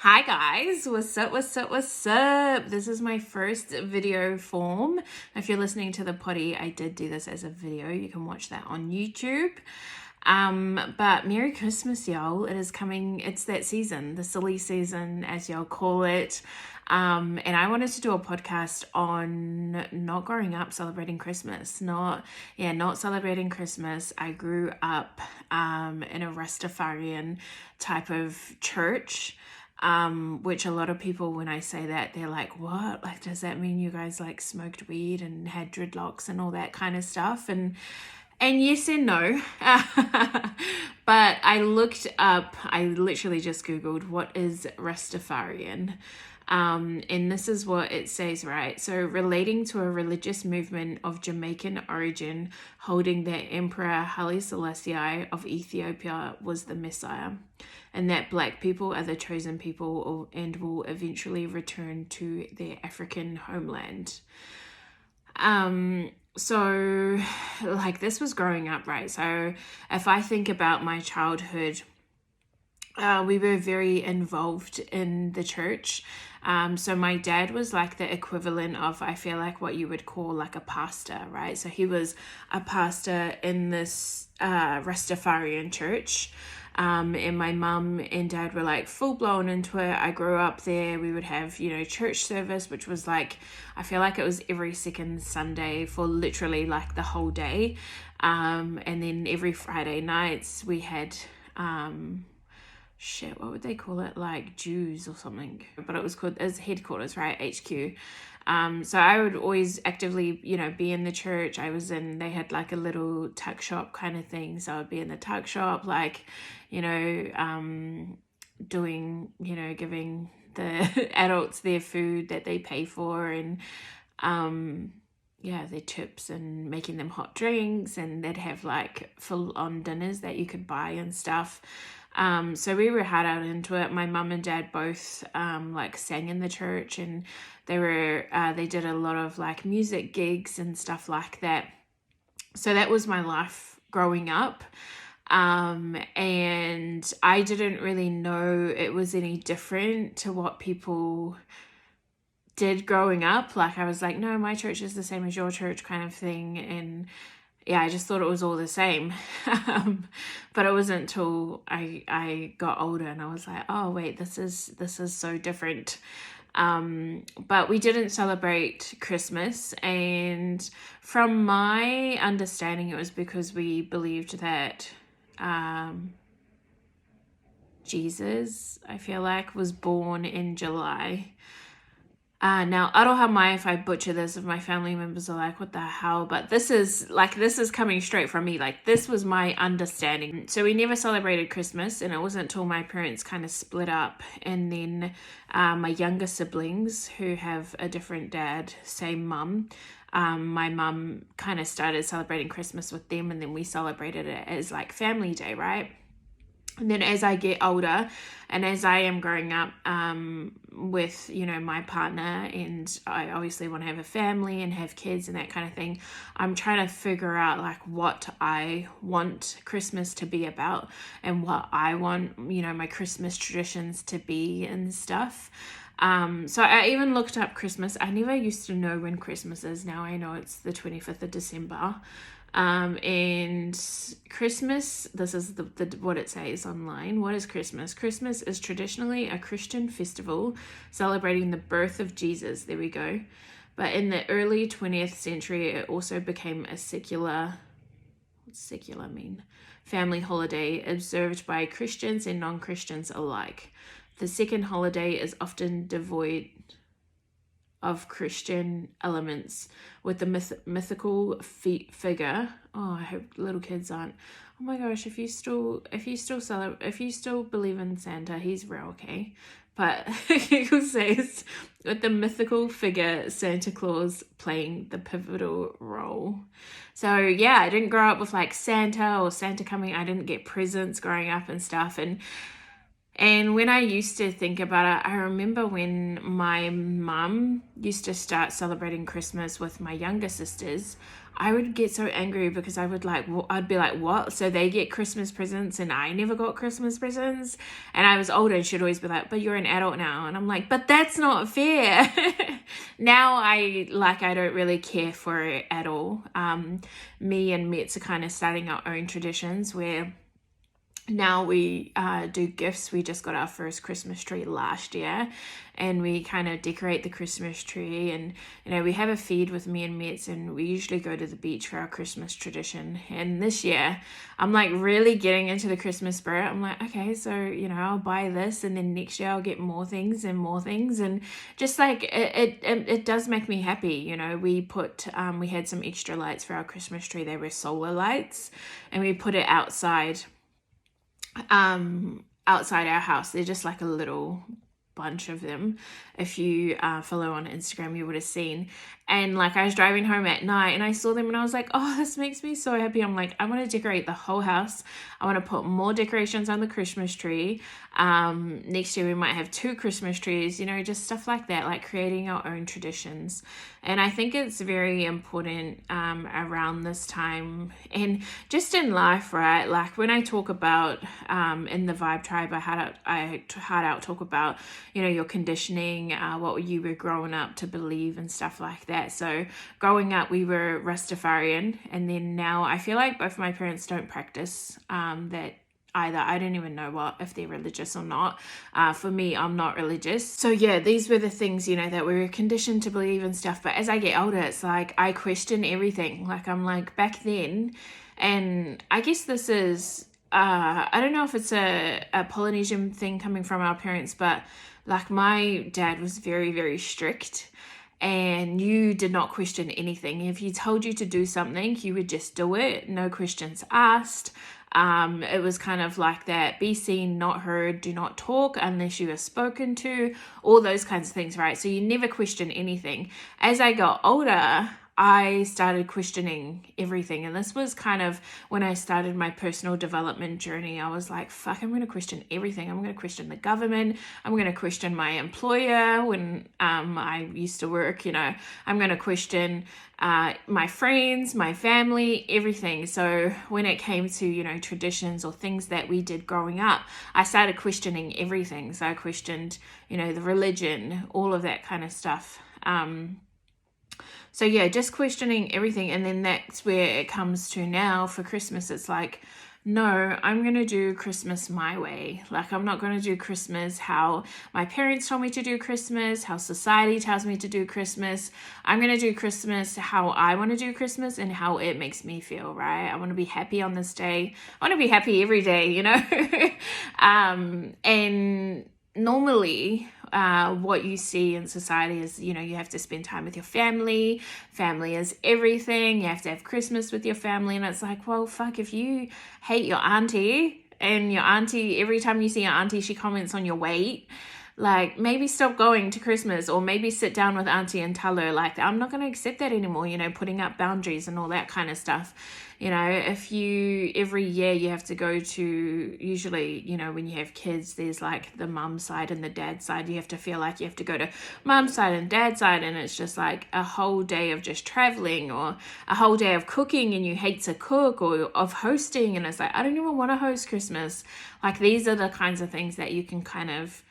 Hi guys, what's up, what's up, what's up? This is my first video form. If you're listening to the potty, I did do this as a video. You can watch that on YouTube. But Merry Christmas, y'all. It is coming, it's that season, the silly season, as y'all call it. And I wanted to do a podcast on not growing up celebrating Christmas. Not celebrating Christmas. I grew up in a Rastafarian type of church. Which a lot of people, when I say that, they're like, what? Like, does that mean you guys like smoked weed and had dreadlocks and all that kind of stuff? And yes and no. But I looked up, I literally just Googled, what is Rastafarian? And this is what it says, right? So, relating to a religious movement of Jamaican origin, holding that Emperor Haile Selassie of Ethiopia was the Messiah, and that Black people are the chosen people and will eventually return to their African homeland. So, like, this was growing up, right? So, if I think about my childhood, we were very involved in the church. So my dad was like the equivalent of, I feel like, what you would call like a pastor, right? So he was a pastor in this Rastafarian church. And my mum and dad were like full blown into it. I grew up there. We would have, church service, which was like, I feel like it was every second Sunday for literally like the whole day. And then every Friday nights we had, what would they call it? Like Jews or something. But it was called as headquarters, right? HQ. So I would always actively, be in the church. They had like a little tuck shop kind of thing. So I'd be in the tuck shop, like, doing, giving the adults their food that they pay for, and their tips, and making them hot drinks, and they'd have like full on dinners that you could buy and stuff. So we were hard out into it. My mum and dad both like sang in the church, and they did a lot of like music gigs and stuff like that. So that was my life growing up. And I didn't really know it was any different to what people did growing up. Like, I was like, no, my church is the same as your church kind of thing. And I just thought it was all the same. But it wasn't until I got older and I was like, oh wait, this is so different. But we didn't celebrate Christmas, and from my understanding, it was because we believed that Jesus, I feel like, was born in July. Now, aroha mai if I butcher this, if my family members are like, what the hell? But this is coming straight from me. Like, this was my understanding. So we never celebrated Christmas, and it wasn't until my parents kind of split up, and then my younger siblings, who have a different dad, same mum, my mum kind of started celebrating Christmas with them, and then we celebrated it as like family day, right? And then as I get older, and as I am growing up with, my partner, and I obviously want to have a family and have kids and that kind of thing, I'm trying to figure out like what I want Christmas to be about, and what I want, my Christmas traditions to be and stuff. So I even looked up Christmas. I never used to know when Christmas is. Now I know it's the 25th of December. And Christmas, this is the what it says online. What is Christmas? Christmas is traditionally a Christian festival celebrating the birth of Jesus. There we go. But in the early 20th century, it also became a secular, what's secular mean? Family holiday observed by Christians and non-Christians alike. The second holiday is often devoid of Christian elements, with the mythical figure. Oh, I hope little kids aren't. Oh my gosh, if you still believe in Santa, he's real, okay? But it says, with the mythical figure Santa Claus playing the pivotal role. So I didn't grow up with like Santa or Santa coming. I didn't get presents growing up and stuff, and And when I used to think about it, I remember when my mum used to start celebrating Christmas with my younger sisters, I would get so angry because I'd be like, what? So they get Christmas presents and I never got Christmas presents? And I was older and she'd always be like, but you're an adult now. And I'm like, but that's not fair. Now I don't really care for it at all. Me and Mets are kind of starting our own traditions where now we do gifts. We just got our first Christmas tree last year, and we kind of decorate the Christmas tree, and we have a feed with me and Mets, and we usually go to the beach for our Christmas tradition. And this year I'm like really getting into the Christmas spirit. I'm like, okay, so I'll buy this, and then next year I'll get more things, and just like it does make me happy. We had some extra lights for our Christmas tree. They were solar lights, and we put it outside our house. They're just like a little bunch of them. If you follow on Instagram, you would have seen. And like I was driving home at night and I saw them and I was like, oh, this makes me so happy. I'm like, I want to decorate the whole house. I want to put more decorations on the Christmas tree. Next year we might have 2 Christmas trees, just stuff like that, like creating our own traditions. And I think it's very important around this time and just in life, right? Like when I talk about in the Vibe Tribe, I had out talk about, your conditioning, what you were growing up to believe and stuff like that. So growing up, we were Rastafarian, and then now I feel like both my parents don't practice that either. I don't even know if they're religious or not. For me, I'm not religious. So yeah, these were the things, that we were conditioned to believe and stuff. But as I get older, it's like I question everything. Like I'm like back then, and I guess this is I don't know if it's a Polynesian thing coming from our parents, but like my dad was very, very strict. And you did not question anything. If he told you to do something, you would just do it, no questions asked. It was kind of like that, be seen, not heard, do not talk unless you are spoken to, all those kinds of things, right? So you never question anything. As I got older, I started questioning everything. And this was kind of when I started my personal development journey. I was like, fuck, I'm going to question everything. I'm going to question the government. I'm going to question my employer when I used to work, I'm going to question my friends, my family, everything. So when it came to, traditions or things that we did growing up, I started questioning everything. So I questioned, the religion, all of that kind of stuff. So yeah, just questioning everything. And then that's where it comes to now for Christmas. It's like, no, I'm going to do Christmas my way. Like I'm not going to do Christmas how my parents told me to do Christmas, how society tells me to do Christmas. I'm going to do Christmas how I want to do Christmas and how it makes me feel, right? I want to be happy on this day. I want to be happy every day, and normally what you see in society is, you have to spend time with your family. Family is everything. You have to have Christmas with your family. And it's like, well, fuck, if you hate your auntie and your auntie, every time you see your auntie, she comments on your weight, like maybe stop going to Christmas, or maybe sit down with auntie and tell her like, I'm not going to accept that anymore, putting up boundaries and all that kind of stuff. If you, every year you have to go to, usually, when you have kids, there's like the mum side and the dad side. You have to feel like you have to go to mum's side and dad's side, and it's just like a whole day of just traveling or a whole day of cooking, and you hate to cook, or of hosting, and it's like, I don't even want to host Christmas. Like these are the kinds of things that you can kind of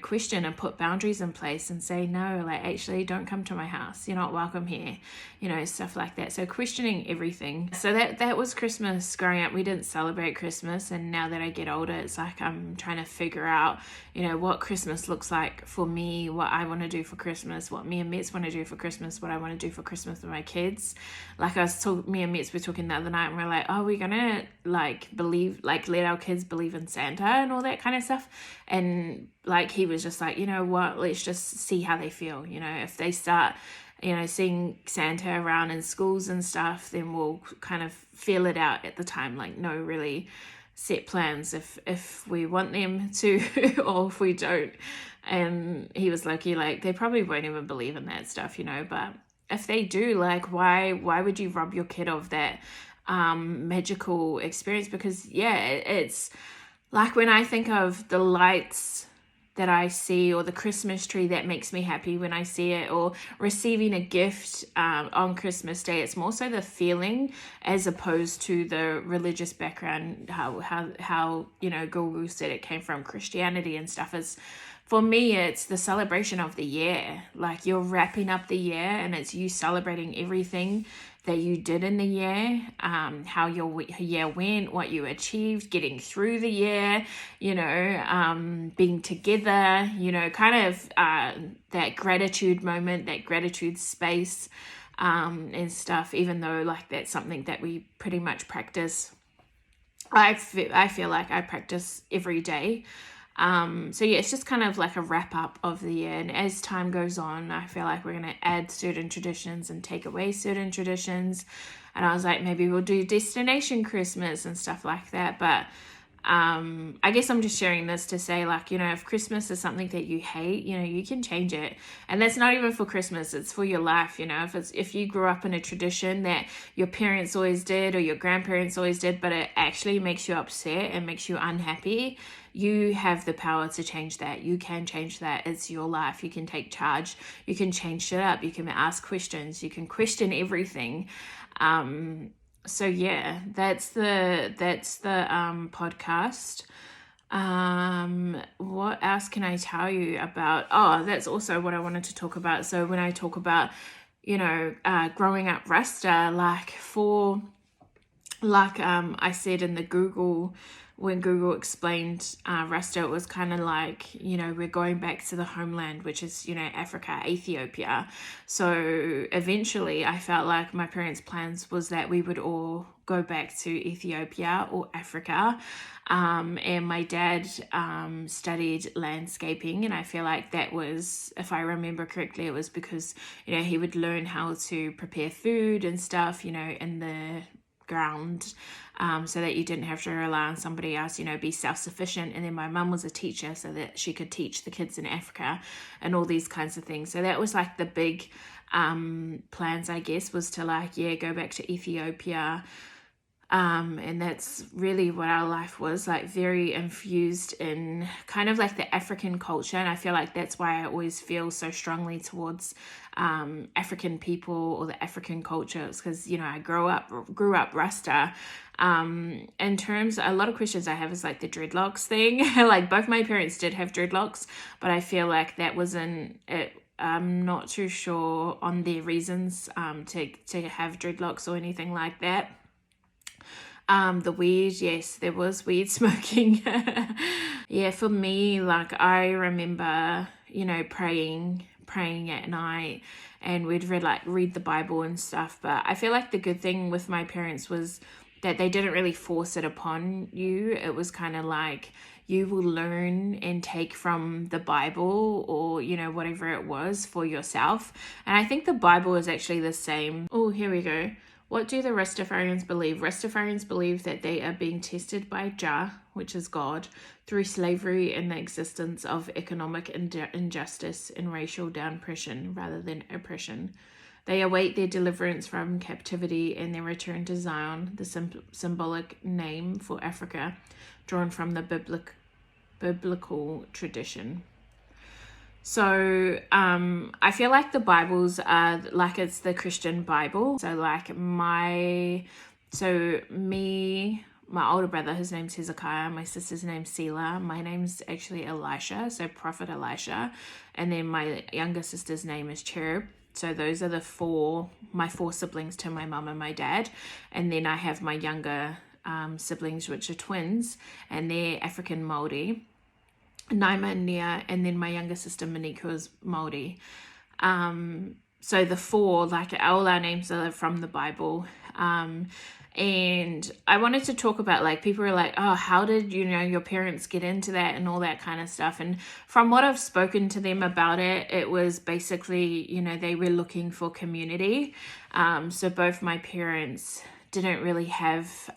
question and put boundaries in place and say, no, like actually don't come to my house. You're not welcome here, stuff like that. So questioning everything. So that was Christmas growing up. We didn't celebrate Christmas. And now that I get older, it's like I'm trying to figure out, what Christmas looks like for me, what I want to do for Christmas, what me and Mets want to do for Christmas, what I want to do for Christmas with my kids. Like me and Mets were talking the other night, and we're like, oh, we're gonna let our kids believe in Santa and all that kind of stuff. And like he was just like, what, let's just see how they feel. If they start seeing Santa around in schools and stuff, then we'll kind of feel it out at the time. Like no really set plans if we want them to or if we don't. And he was like, they probably won't even believe in that stuff, but if they do, like why would you rob your kid of that magical experience? Because yeah, it's like when I think of the lights that I see, or the Christmas tree that makes me happy when I see it, or receiving a gift on Christmas Day, it's more so the feeling as opposed to the religious background. How Google said it came from Christianity and stuff. Is for me, it's the celebration of the year. Like you're wrapping up the year, and it's you celebrating everything that you did in the year, how your year went, what you achieved, getting through the year, being together, kind of that gratitude moment, that gratitude space, and stuff, even though like that's something that we pretty much practice. I feel like I practice every day. So yeah, it's just kind of like a wrap up of the year, and as time goes on, I feel like we're going to add certain traditions and take away certain traditions. And I was like, maybe we'll do destination Christmas and stuff like that. But I guess I'm just sharing this to say, like, if Christmas is something that you hate, you can change it. And that's not even for Christmas, it's for your life. If you grew up in a tradition that your parents always did or your grandparents always did, but it actually makes you upset and makes you unhappy, you have the power to change that. You can change that. It's your life. You can take charge. You can change it up. You can ask questions. You can question everything. So yeah, that's the podcast. What else can I tell you about? Oh, that's also what I wanted to talk about. So when I talk about, growing up Rasta, I said in the Google, when Google explained Rasta, it was kind of like, we're going back to the homeland, which is, Africa, Ethiopia. So eventually I felt like my parents' plans was that we would all go back to Ethiopia or Africa. And my dad studied landscaping, and I feel like that was, if I remember correctly, it was because, he would learn how to prepare food and stuff, in the ground, so that you didn't have to rely on somebody else, be self-sufficient. And then my mum was a teacher so that she could teach the kids in Africa and all these kinds of things. So that was like the big plans, I guess, was to go back to Ethiopia. And that's really what our life was like, very infused in kind of like the African culture. And I feel like that's why I always feel so strongly towards African people or the African culture. It's because, I grew up Rasta. In terms, a lot of questions I have is like the dreadlocks thing. Like both my parents did have dreadlocks, but I feel like that wasn't it. I'm not too sure on their reasons to have dreadlocks or anything like that. The weed, yes, there was weed smoking. Yeah, for me, like I remember, praying at night, and we'd read the Bible and stuff. But I feel like the good thing with my parents was that they didn't really force it upon you. It was kind of like you will learn and take from the Bible or, whatever it was for yourself. And I think the Bible is actually the same. Oh, here we go. What do the Rastafarians believe? Rastafarians believe that they are being tested by Jah, which is God, through slavery and the existence of economic injustice and racial downpression rather than oppression. They await their deliverance from captivity and their return to Zion, the symbolic name for Africa, drawn from the biblical tradition. So I feel like the Bibles are like it's the Christian Bible. So like my older brother, his name's Hezekiah, my sister's name's Selah, my name's actually Elisha, so Prophet Elisha, and then my younger sister's name is Cherub. So those are my four siblings to my mum and my dad, and then I have my younger siblings, which are twins, and they're African Māori. Naima and Nia, and then my younger sister Monique, is Māori. So the four, like all our names are from the Bible. And I wanted to talk about, like, people are like, oh, how did, your parents get into that and all that kind of stuff. And from what I've spoken to them about it, it was basically, they were looking for community. So both my parents didn't really have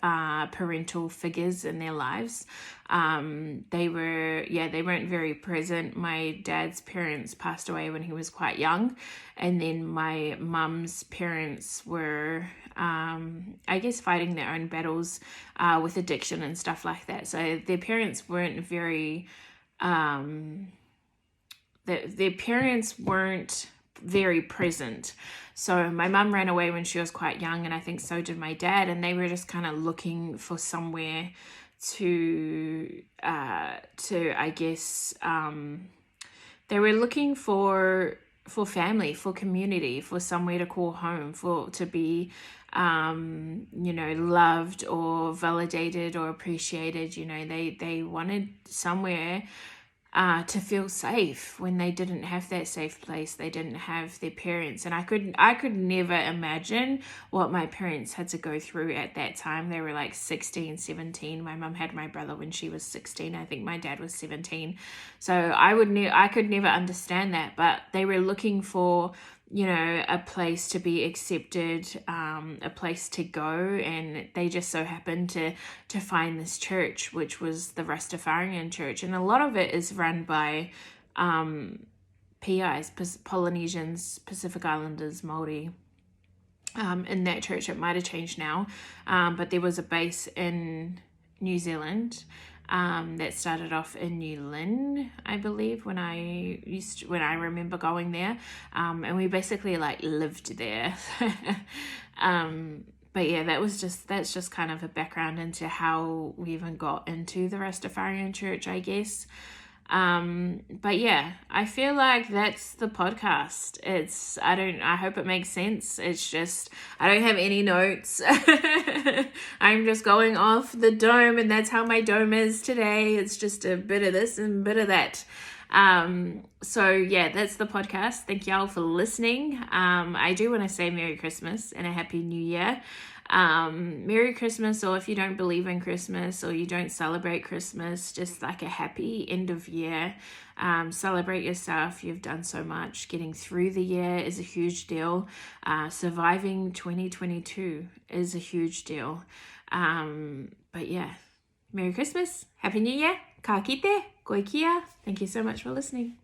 parental figures in their lives. They weren't very present. My dad's parents passed away when he was quite young, and then my mum's parents were I guess fighting their own battles with addiction and stuff like that. So their parents weren't very their parents weren't very present. So my mum ran away when she was quite young, and I think so did my dad, and they were just kind of looking for somewhere to I guess they were looking for family, for community, for somewhere to call home, to be loved or validated or appreciated. They wanted somewhere to feel safe when they didn't have that safe place. They didn't have their parents, and I could never imagine what my parents had to go through at that time. They were like 16, 17. My mum had my brother when she was 16. I think my dad was 17. So I could never understand that, but they were looking for a place to be accepted, a place to go, and they just so happened to find this church, which was the Rastafarian church, and a lot of it is run by PIs, Polynesians, Pacific Islanders, Māori. In that church, it might have changed now, but there was a base in New Zealand that started off in New Lynn, I believe, when I remember going there, and we basically like lived there. But yeah, that's just kind of a background into how we even got into the Rastafarian church, I guess. But yeah, I feel like that's the podcast. I hope it makes sense. It's just, I don't have any notes. I'm just going off the dome, and that's how my dome is today. It's just a bit of this and a bit of that. So yeah, that's the podcast. Thank y'all for listening. I do want to say Merry Christmas and a Happy New Year. Merry Christmas, or if you don't believe in Christmas or you don't celebrate Christmas, just like a happy end of year. Celebrate yourself. You've done so much. Getting through the year is a huge deal. Surviving 2022 is a huge deal. But yeah, Merry Christmas, Happy New Year, ka kite, koe kia. Thank you so much for listening.